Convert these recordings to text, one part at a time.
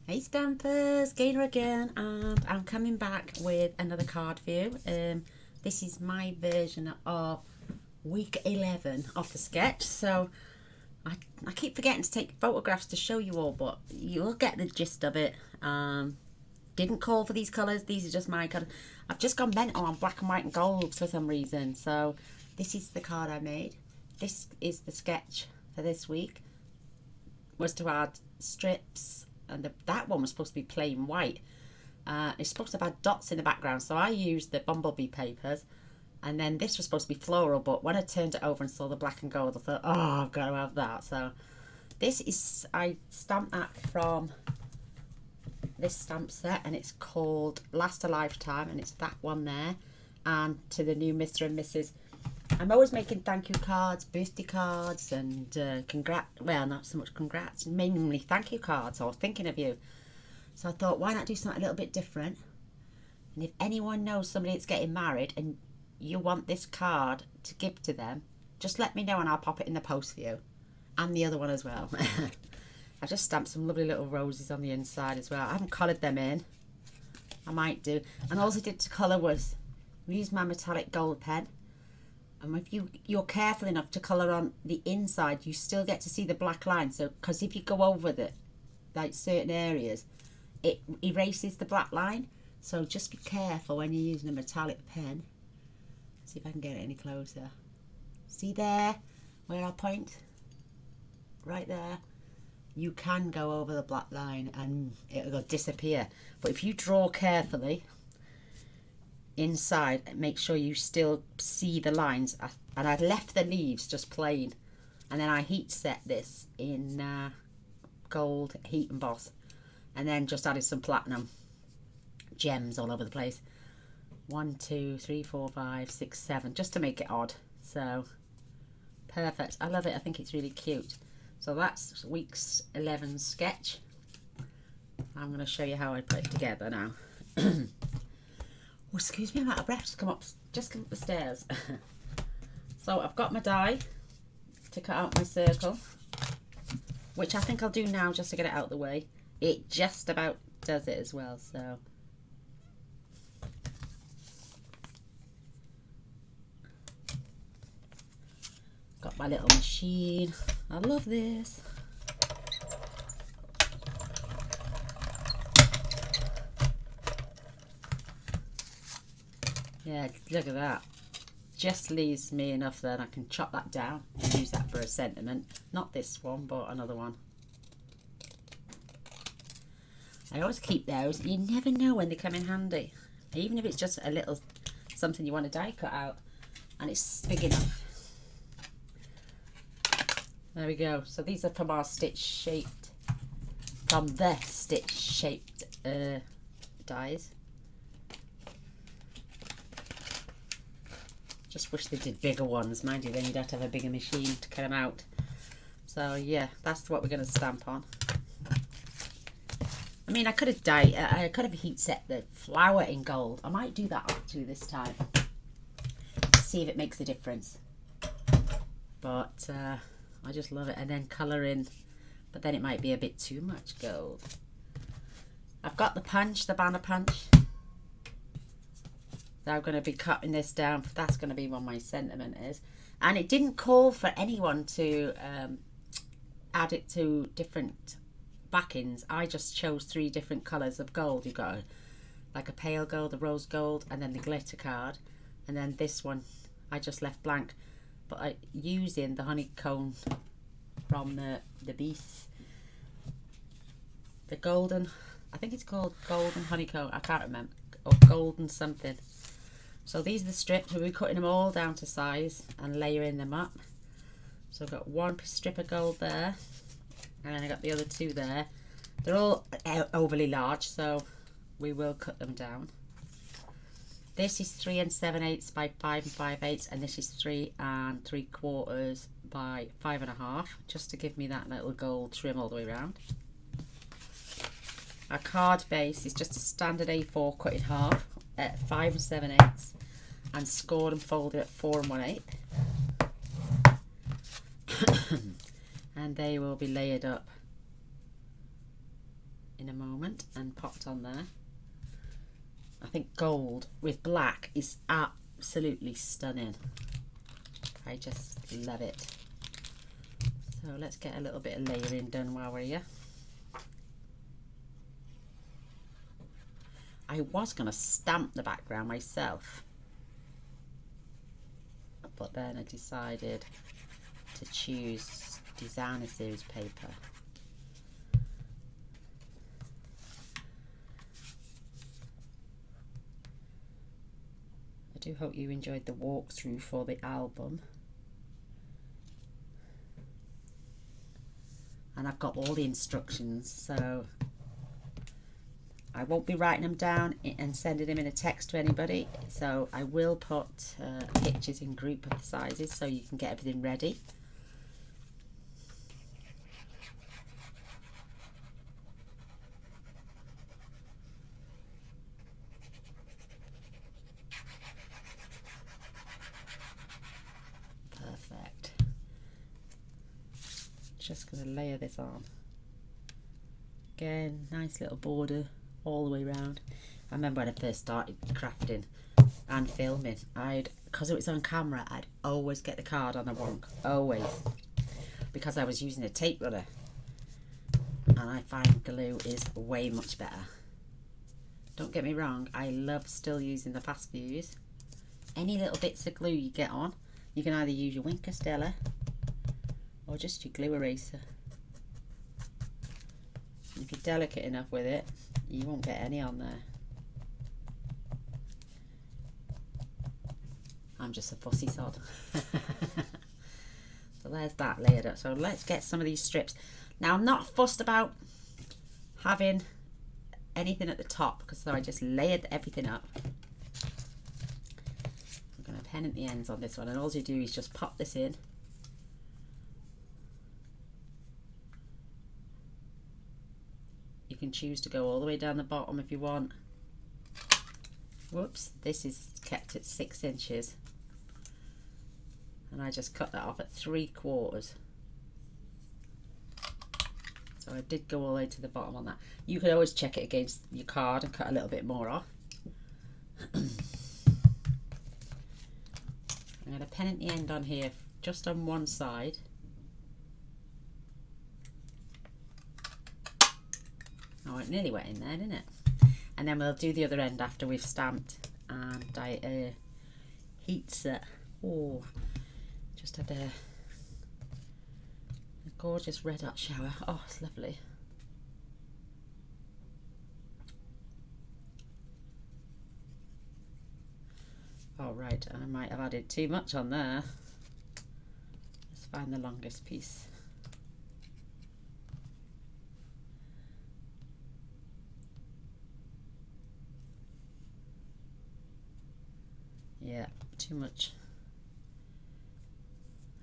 Hey Stampers, Gaynor again, and I'm coming back with another card view. This is my version of week 11 of the sketch. So I keep forgetting to take photographs to show you all, but you'll get the gist of it. Didn't call for these colours, these are just my colours. I've just gone mental on black and white and gold for some reason. So this is the card I made. This is the sketch for this week. Was to add strips, and that one was supposed to be plain white. It's supposed to have had dots in the background, so I used the bumblebee papers, and then this was supposed to be floral, but when I turned it over and saw the black and gold, I thought, oh, I've got to have that. So this is, I stamped that from this stamp set, and it's called Last a Lifetime, and it's that one there. And to the new Mr. and Mrs. I'm always making thank you cards, birthday cards, and well, not so much congrats, mainly thank you cards or thinking of you. So I thought, why not do something a little bit different? And if anyone knows somebody that's getting married and you want this card to give to them, just let me know and I'll pop it in the post for you. And the other one as well. I just stamped some lovely little roses on the inside as well. I haven't coloured them in. I might do. And all I did to colour was use my metallic gold pen. And if you're careful enough to colour on the inside, you still get to see the black line. So, because if you go over the, like certain areas, it erases the black line. So just be careful when you're using a metallic pen. See if I can get it any closer. See there, where I point? Right there. You can go over the black line and it'll disappear. But if you draw carefully inside, make sure you still see the lines. And I'd left the leaves just plain, and then I heat set this in gold heat emboss, and then just added some platinum gems all over the place. 1 2 3 4 5 6 7, just to make it odd. So perfect. I love it. I think it's really cute. So that's week's 11 sketch. I'm going to show you how I put it together now. Oh, excuse me, I'm out of breath. Just come up the stairs. So I've got my die to cut out my circle, which I think I'll do now just to get it out of the way. It just about does it as well, so. Got my little machine. I love this. Yeah, look at that. Just leaves me enough then I can chop that down and use that for a sentiment. Not this one, but another one. I always keep those. You never know when they come in handy. Even if it's just a little something you want to die cut out and it's big enough. There we go. So these are from our stitch shaped, dies. Just wish they did bigger ones, mind you, then you'd have to have a bigger machine to cut them out. So yeah, that's what we're going to stamp on. I mean, I could have heat set the flower in gold. I might do that actually this time to see if it makes a difference. But I just love it. And then colour in, but then it might be a bit too much gold. I've got the punch, the banner punch. So I'm going to be cutting this down. That's going to be what my sentiment is. And it didn't call for anyone to add it to different backings. I just chose 3 different colours of gold. You've got like a pale gold, a rose gold, and then the glitter card. And then this one I just left blank. But using the honeycomb from the beast. The golden, I think it's called golden honeycomb. I can't remember. Or golden something. So these are the strips. We'll be cutting them all down to size and layering them up. So I've got 1 strip of gold there, and then I got the other 2 there. They're all overly large, so we will cut them down. This is 3 7/8 by 5 5/8, and this is 3 3/4 by 5.5, just to give me that little gold trim all the way around. Our card base is just a standard A4 cut in half at 5 7/8 and scored and folded at 4 1/8. And they will be layered up in a moment and popped on there. I think gold with black is absolutely stunning. I just love it. So let's get a little bit of layering done while we're here. I was going to stamp the background myself, but then I decided to choose designer series paper. I do hope you enjoyed the walkthrough for the album. And I've got all the instructions, so I won't be writing them down and sending them in a text to anybody. So I will put pictures in group of the sizes so you can get everything ready. Perfect. Just going to layer this on. Again, nice little border all the way around. I remember when I first started crafting and filming, because it was on camera, I'd always get the card on the wonk, always, because I was using a tape runner, and I find glue is way much better. Don't get me wrong, I love still using the fast fuse. Any little bits of glue you get on, you can either use your Wink Stella or just your glue eraser. If you're delicate enough with it, you won't get any on there. I'm just a fussy sod. So there's that layered up. So let's get some of these strips. Now I'm not fussed about having anything at the top, because so I just layered everything up. I'm going to pennant the ends on this one, and all you do is just pop this in. You can choose to go all the way down the bottom if you want. Whoops, this is kept at 6 inches. And I just cut that off at 3/4. So I did go all the way to the bottom on that. You could always check it against your card and cut a little bit more off. I'm going to pennant the end on here just on one side. Oh, it nearly went in there, didn't it? And then we'll do the other end after we've stamped and I heat set. Oh, just had a gorgeous red hot shower. Oh, it's lovely. Oh, right, I might have added too much on there. Let's find the longest piece. Yeah, too much.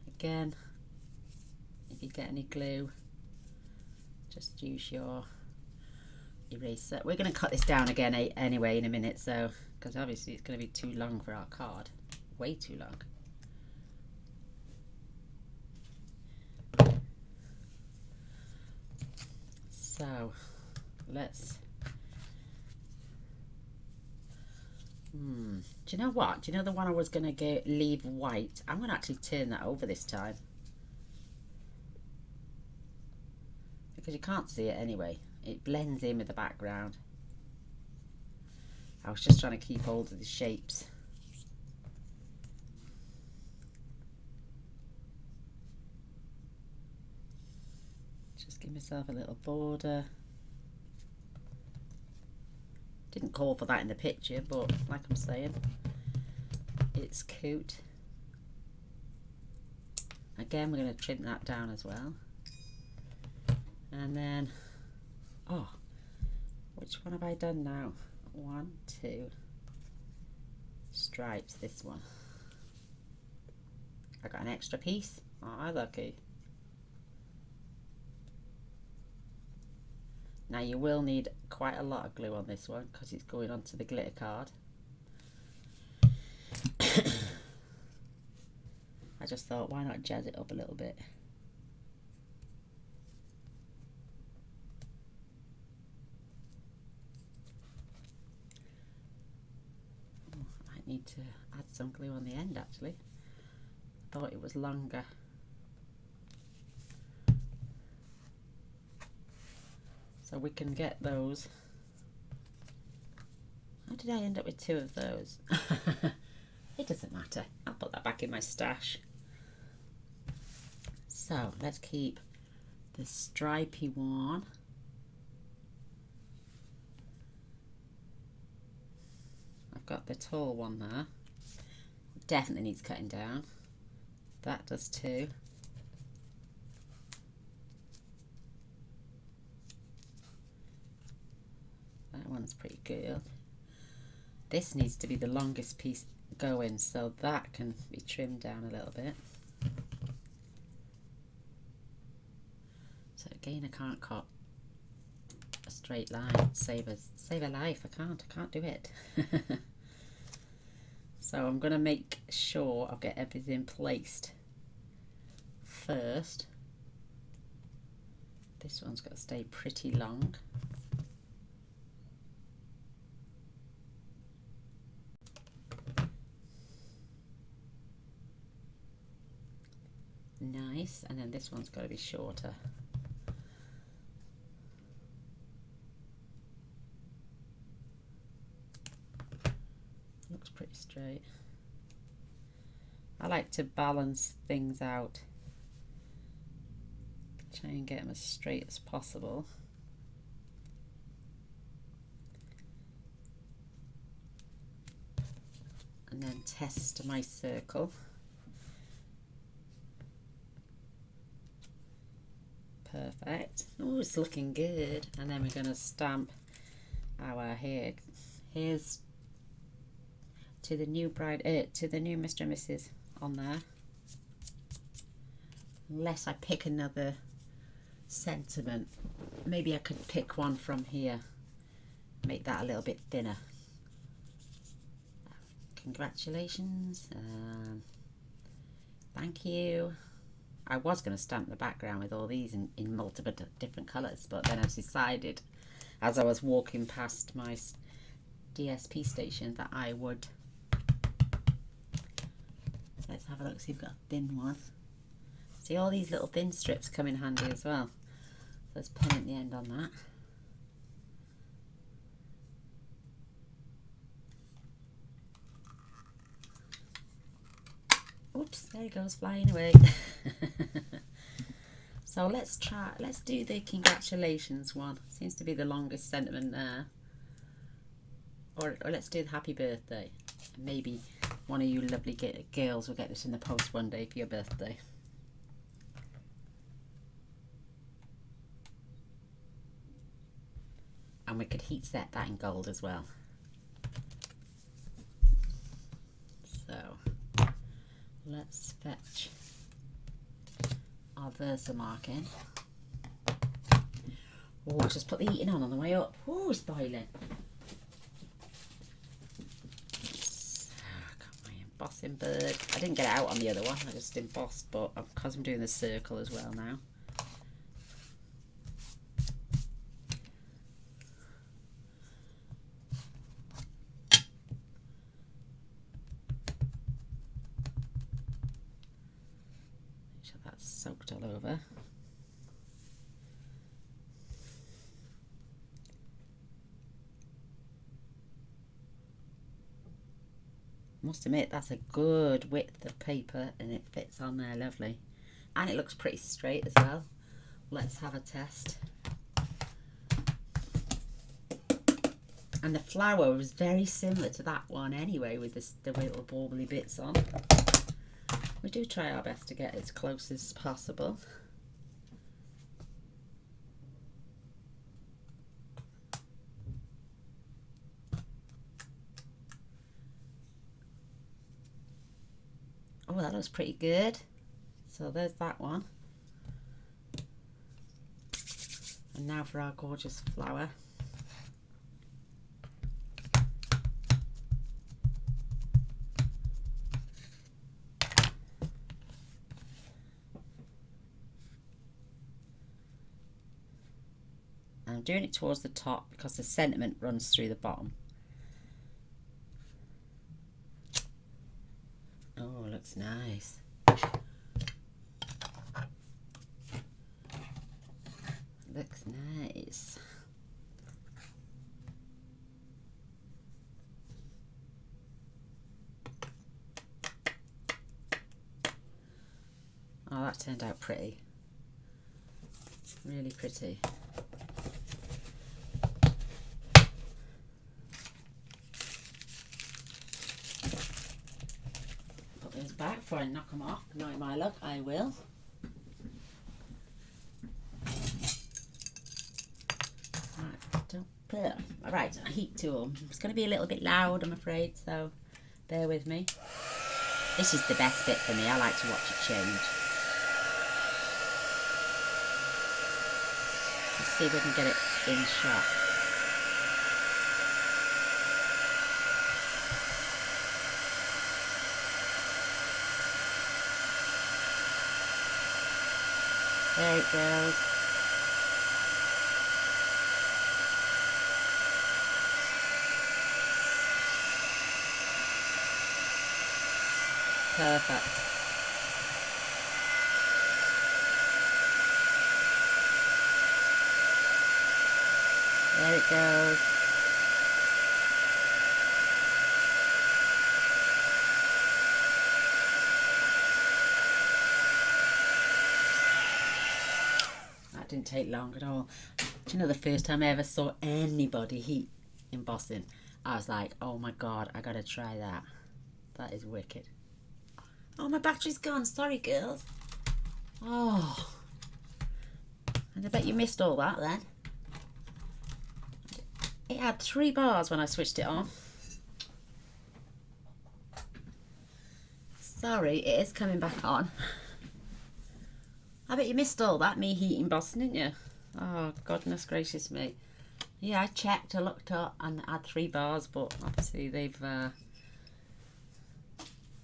Again, if you get any glue, just use your eraser. We're going to cut this down again anyway in a minute, so because obviously it's going to be too long for our card, way too long. So let's do you know what? Do you know the one I was going to leave white? I'm going to actually turn that over this time, because you can't see it anyway. It blends in with the background. I was just trying to keep hold of the shapes. Just give myself a little border. Didn't call for that in the picture, but like I'm saying, it's cute. Again, we're going to trim that down as well. And then, oh, which one have I done now? 1, 2 stripes, this one. I got an extra piece. Oh, lucky. Now you will need quite a lot of glue on this one because it's going onto the glitter card. I just thought, why not jazz it up a little bit? need to add some glue on the end actually. Thought it was longer. So we can get those. How did I end up with 2 of those? It doesn't matter. I'll put that back in my stash. So let's keep the stripy one. I've got the tall one there. Definitely needs cutting down. That does too. That one's pretty good. This needs to be the longest piece going, so that can be trimmed down a little bit. So again, I can't cut a straight line. Save a life. I can't do it. So I'm going to make sure I'll get everything placed first. This one's got to stay pretty long. Nice, and then this one's got to be shorter. Looks pretty straight. I like to balance things out. Try and get them as straight as possible. And then test my circle. Perfect. Oh, it's looking good. And then we're going to stamp our hair. Here's to the new bride, to the new Mr. and Mrs. on there. Unless I pick another sentiment. Maybe I could pick one from here. Make that a little bit thinner. Congratulations. Thank you. I was going to stamp the background with all these in multiple different colours, but then I decided as I was walking past my DSP station that I would. Let's have a look, see if we've got a thin one. See, all these little thin strips come in handy as well. So let's pin at the end on that. Oops, there it goes, flying away. So let's do the congratulations one. Seems to be the longest sentiment there. Or let's do the happy birthday. Maybe one of you lovely girls will get this in the post one day for your birthday. And we could heat set that in gold as well. So let's fetch our Versamark in. Oh, just put the heating on the way up. Oh, it's boiling. Got my embossing bird. I didn't get it out on the other one. I just embossed, but because I'm doing the circle as well now. Soaked all over. Must admit that's a good width of paper and it fits on there lovely. And it looks pretty straight as well. Let's have a test. And the flower was very similar to that one anyway, with the little bauble bits on. We do try our best to get as close as possible. Oh, that looks pretty good. So there's that one. And now for our gorgeous flower. I'm doing it towards the top because the sentiment runs through the bottom. Looks nice. Looks nice. Oh, that turned out pretty. Really pretty. Put those back before I knock them off. Knowing my luck, I will. Right, heat tool. It's going to be a little bit loud, I'm afraid, so bear with me. This is the best bit for me. I like to watch it change. Let's see if we can get it in shot. There it goes. Perfect. There it goes. That didn't take long at all. Do you know, the first time I ever saw anybody heat embossing, I was like, oh my god, I gotta try that. That is wicked. Oh, my battery's gone. Sorry, girls. Oh. And I bet you missed all that then. It had 3 bars when I switched it on. Sorry, it is coming back on. I bet you missed all that, me heat embossing, didn't you? Oh, goodness gracious me. Yeah, I checked, I looked up and it had 3 bars, but obviously they've...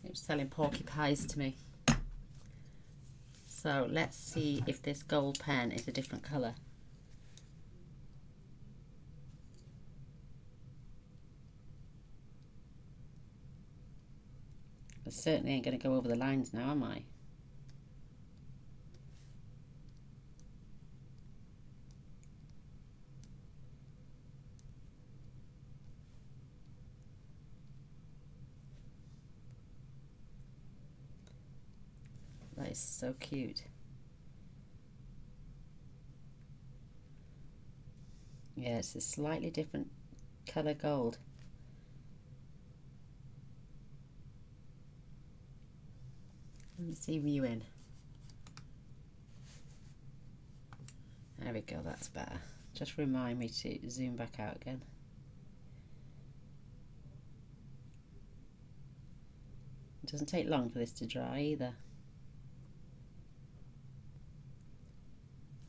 It was selling porcupines to me. So let's see if this gold pen is a different colour. I certainly ain't going to go over the lines now, am I? That is so cute. Yeah, it's a slightly different colour gold. Let me zoom you in. There we go, that's better. Just remind me to zoom back out again. It doesn't take long for this to dry either.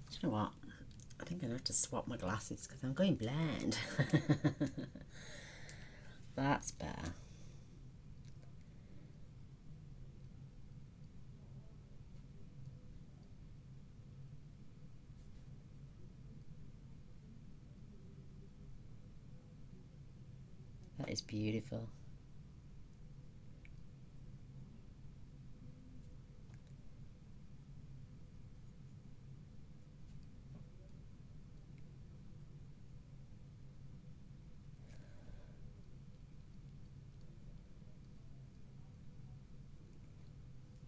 Do you know what? I think I'm going to have to swap my glasses because I'm going blind. That's better. That is beautiful.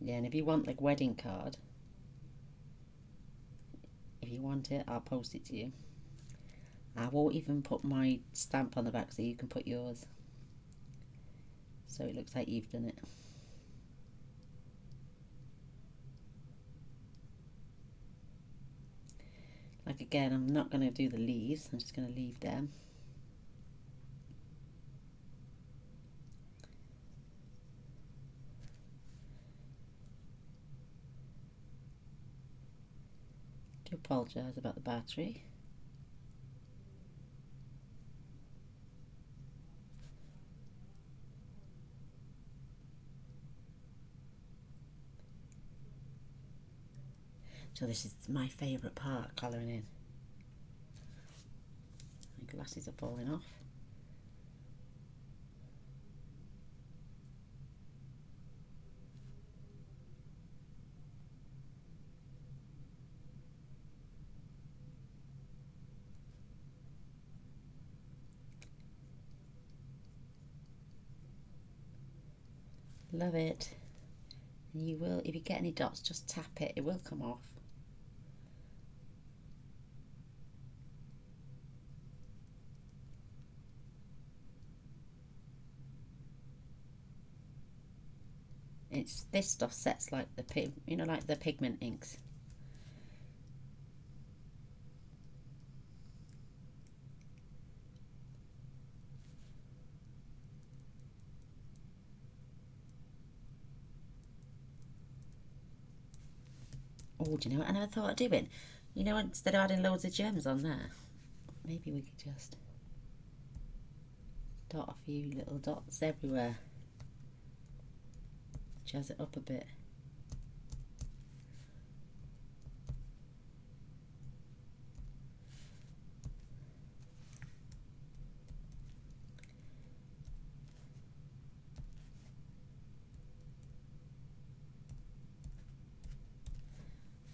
Yeah, and if you want like wedding card, if you want it, I'll post it to you. I won't even put my stamp on the back so you can put yours. So it looks like you've done it. Like again, I'm not going to do the leaves, I'm just going to leave them. I do apologise about the battery. So this is my favourite part, colouring in. My glasses are falling off. Love it. And you will, if you get any dots, just tap it, it will come off. It's this stuff sets like the like the pigment inks. Oh, do you know what I never thought of doing? You know, instead of adding loads of gems on there, maybe we could just dot a few little dots everywhere. Jazz it up a bit.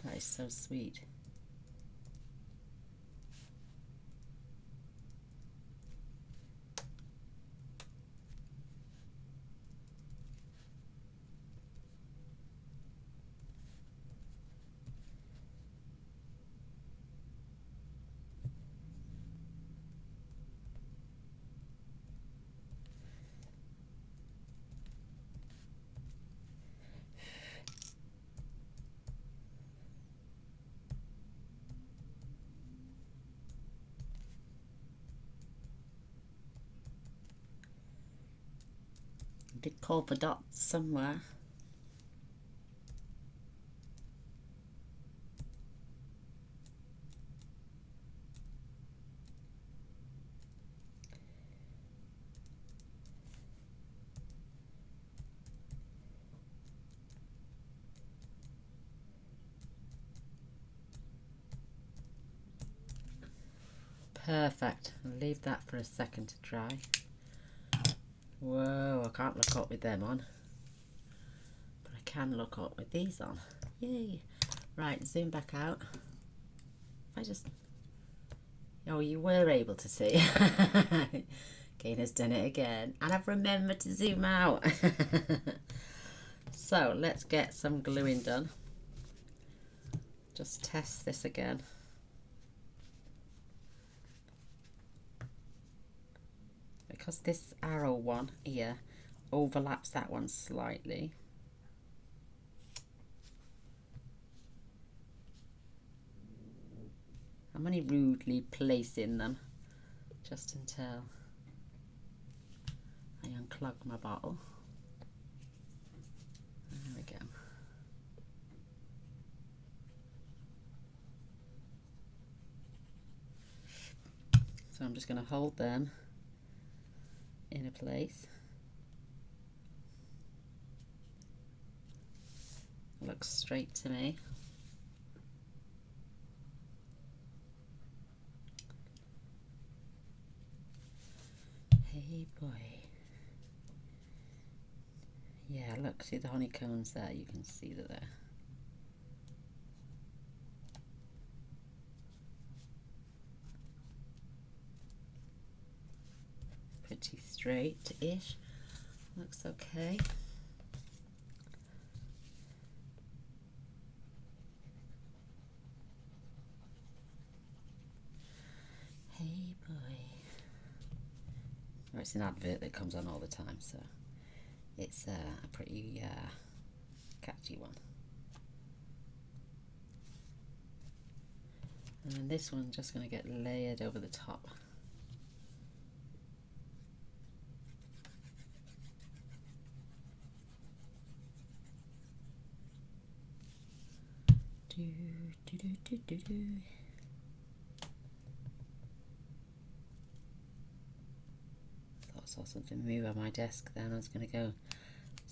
That is so sweet. Did call for dots somewhere. Perfect. I'll leave that for a second to dry. Whoa, I can't look up with them on. But I can look up with these on. Yay. Right, zoom back out. I just... Oh, you were able to see. Gaynor's done it again. And I've remembered to zoom out. So, let's get some gluing done. Just test this again. Because this arrow one here overlaps that one slightly. I'm only rudely placing them just until I unclog my bottle. There we go. So I'm just going to hold them in a place. Looks straight to me. Hey boy. Yeah, look, see the honeycombs there, you can see that there. Pretty straight-ish. Looks okay. Hey boy. Well, it's an advert that comes on all the time, so it's a pretty catchy one. And this one's just going to get layered over the top. Do, do, do, do, do, do. Thought I saw something move on my desk then. I was going to go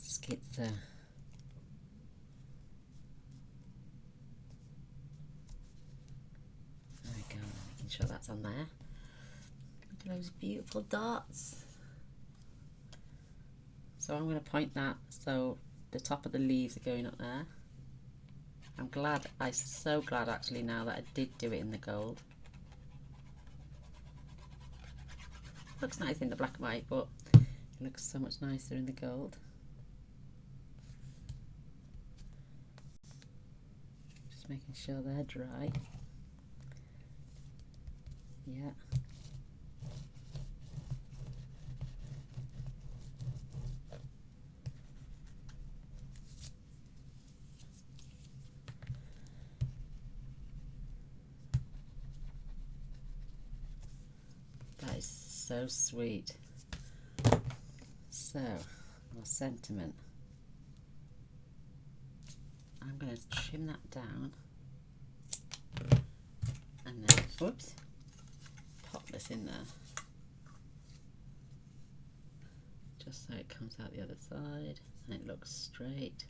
schizo. There we go, making sure that's on there. Look at those beautiful dots. So I'm going to point that so the top of the leaves are going up there. I'm so glad actually now that I did do it in the gold. Looks nice in the black and white, but it looks so much nicer in the gold. making sure they're dry. Yeah. That is so sweet. So, my sentiment. I'm going to trim that down and then, whoops, pop this in there. Just so it comes out the other side and it looks straight.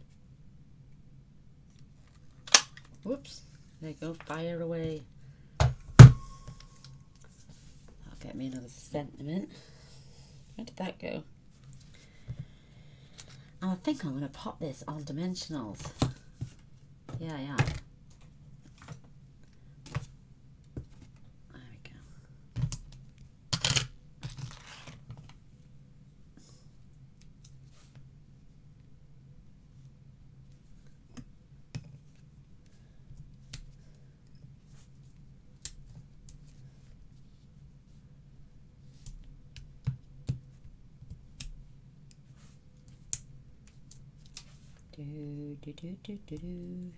Whoops, there you go, fire away. That'll get me another sentiment. Where did that go? And I think I'm going to pop this on dimensionals. Yeah, yeah. There we go. Do, do, do, do, do, do.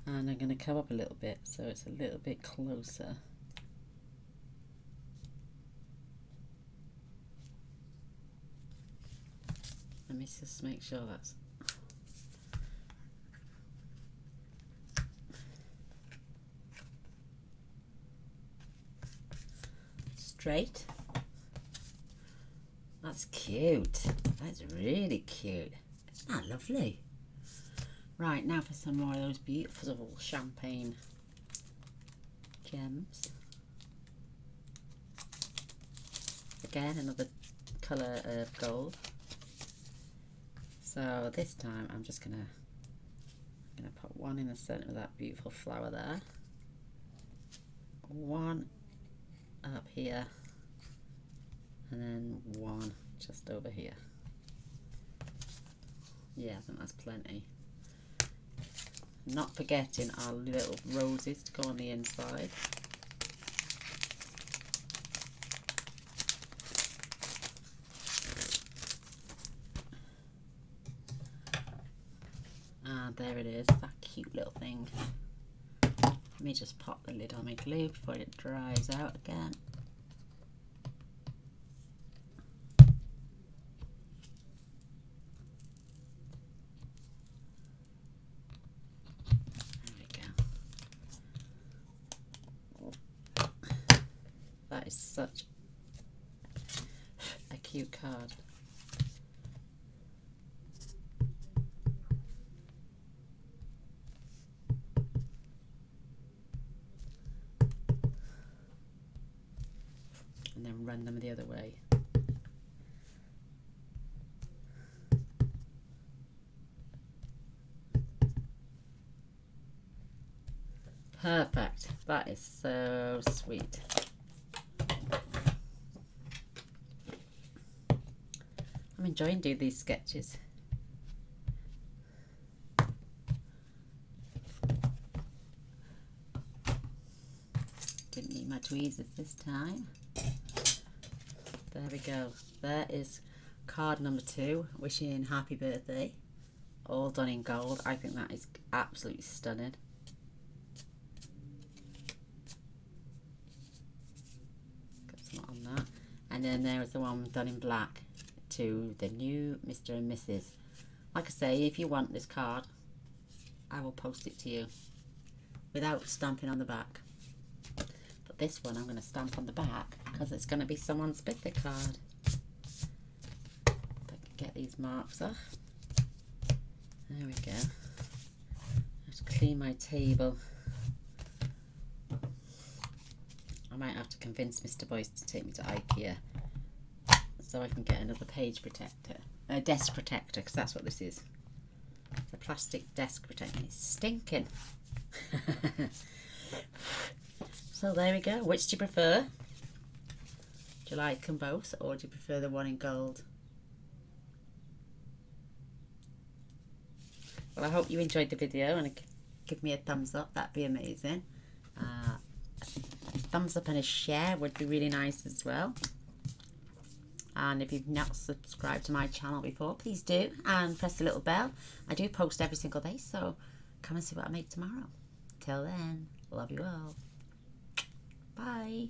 And I'm going to come up a little bit so it's a little bit closer. Let me just make sure that's straight. That's cute. That's really cute. Isn't that lovely? Right, now for some more of those beautiful champagne gems. Again, another colour of gold. So this time I'm just gonna put one in the centre of that beautiful flower there. One up here. And then one just over here. Yeah, I think that's plenty. Not forgetting our little roses to go on the inside. And there it is, that cute little thing. Let me just pop the lid on my glue before it dries out again. That is such a cute card. And then run them the other way. Perfect. That is so sweet. I'm enjoying doing these sketches. Didn't need my tweezers this time. There we go. There is card number 2, wishing happy birthday. All done in gold. I think that is absolutely stunning. Got some on that. And then there is the one done in black. To the new Mr. and Mrs. Like I say, if you want this card, I will post it to you without stamping on the back. But this one I'm going to stamp on the back because it's going to be someone's birthday card. If I can get these marks off. There we go. Just clean my table. I might have to convince Mr. Boyce to take me to IKEA so I can get another page protector, a desk protector, because that's what this is. It's a plastic desk protector. It's stinking. So there we go. Which do you prefer? Do you like them both, or do you prefer the one in gold? Well, I hope you enjoyed the video, and give me a thumbs up. That'd be amazing. A thumbs up and a share would be really nice as well. And if you've not subscribed to my channel before, please do, and press the little bell. I do post every single day, so come and see what I make tomorrow. Till then, love you all. Bye.